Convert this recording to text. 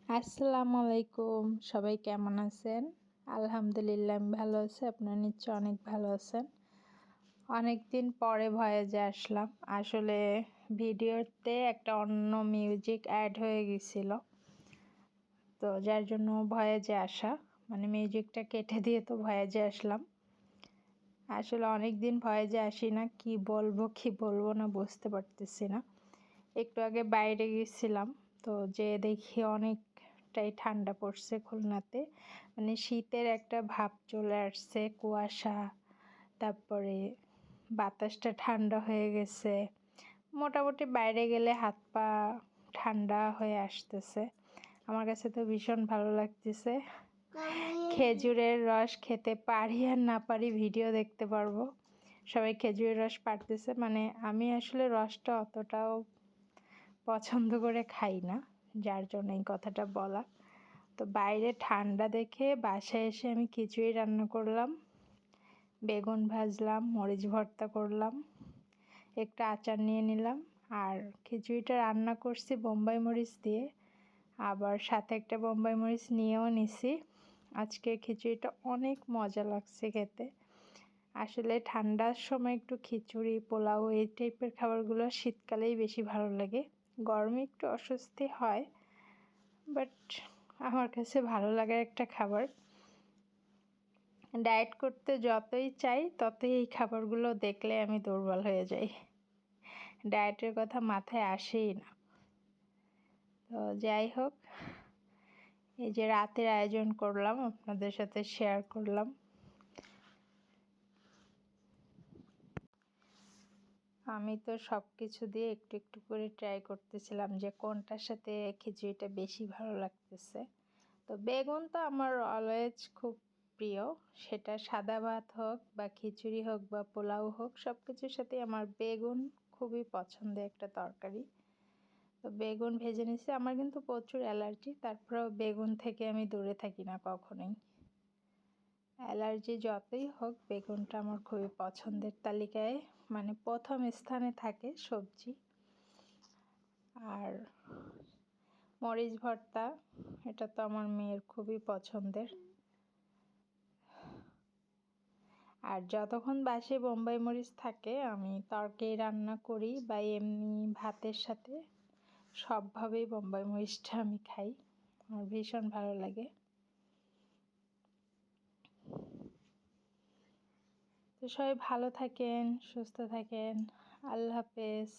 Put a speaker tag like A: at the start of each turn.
A: আসসালামু আলাইকুম। সবাই কেমন আছেন? আলহামদুলিল্লাহ আমি ভালো আছি। আপনারা নিশ্চয়ই অনেক ভালো আছেন। অনেকদিন পরে ভয়েজে আসলাম। আসলে ভিডিওতে একটা অন্য মিউজিক অ্যাড হয়ে গেছিল। তো যার জন্য ভয়েজে আসা। মানে মিউজিকটা কেটে দিয়ে তো ভয়েজে আসলাম। আসলে অনেকদিন ভয়েজে আসি না। কি বলবো না বুঝতে পারতেছি না। একটু আগে বাইরে গেছিলাম। তো যেয়ে দেখি অনেকটাই ঠান্ডা পড়ছে খুলনাতে। মানে শীতের একটা ভাব চলে আসছে, কুয়াশা, তারপরে বাতাসটা ঠান্ডা হয়ে গেছে। মোটামুটি বাইরে গেলে হাত পা ঠান্ডা হয়ে আসতেছে। আমার কাছে তো ভীষণ ভালো লাগতেছে। খেজুরের রস খেতে পারি আর না পারি ভিডিও দেখতে পারবো। সবাই খেজুরের রস পাড়তেছে, মানে আমি আসলে রসটা অতটাও পছন্দ করে খাই না, যার জন্য এই কথাটা বলা। তো বাইরে ঠান্ডা দেখে বাসায় এসে আমি খিচুড়ি রান্না করলাম, বেগুন ভাজলাম, মরিচ ভর্তা করলাম, একটু আচার নিয়ে নিলাম। আর খিচুড়িটা রান্না করছি বোম্বাই মরিচ দিয়ে, আবার সাথে একটা বোম্বাই মরিচ নিয়েও নিছি। আজকে খিচুড়িটা অনেক মজা লাগছে খেতে। আসলে ঠান্ডার সময় একটু খিচুড়ি, পোলাও এই টাইপের খাবারগুলো শীতকালেই বেশি ভালো লাগে। গরমে একটু অস্বস্তি হয়, বাট আমার কাছে ভালো লাগার একটা খাবার। ডায়েট করতে যতই চাই ততই এই খাবারগুলো দেখলে আমি দুর্বল হয়ে যাই। ডায়েটের কথা মাথায় আসেই না। তো যাই হোক, এই যে রাতের আয়োজন করলাম, আপনাদের সাথে শেয়ার করলাম। আমি তো সব কিছু দিয়ে একটু একটু করে ট্রাই করতেছিলাম যে কোনটার সাথে খিচুড়িটা বেশি ভালো লাগতেছে। তো বেগুন তো আমার অলওয়েজ খুব প্রিয়, সেটা সাদা ভাত হোক বা খিচুড়ি হোক বা পোলাও হোক, সব কিছুর সাথে আমার বেগুন খুবই পছন্দের একটা তরকারি। তো বেগুন ভেজে নিছি। আমার কিন্তু প্রচুর অ্যালার্জি, তারপরেও বেগুন থেকে আমি দূরে থাকি না কখনোই। অ্যালার্জি যতই হোক, বেগুনটা আমার খুবই পছন্দের তালিকায়, মানে প্রথম স্থানে থাকে সবজি। আর মরিচ ভর্তা, এটা তো আমার মেয়ের খুবই পছন্দের। আর যতক্ষণ বাসায় বোম্বাই মরিচ থাকে, আমি তরকারি রান্না করি বা এমনি ভাতের সাথে সবভাবেই বোম্বাই মরিচটা আমি খাই। আমার ভীষণ ভালো লাগে। তো সবাই ভালো থাকেন, সুস্থ থাকেন। আল্লাহ হাফেজ।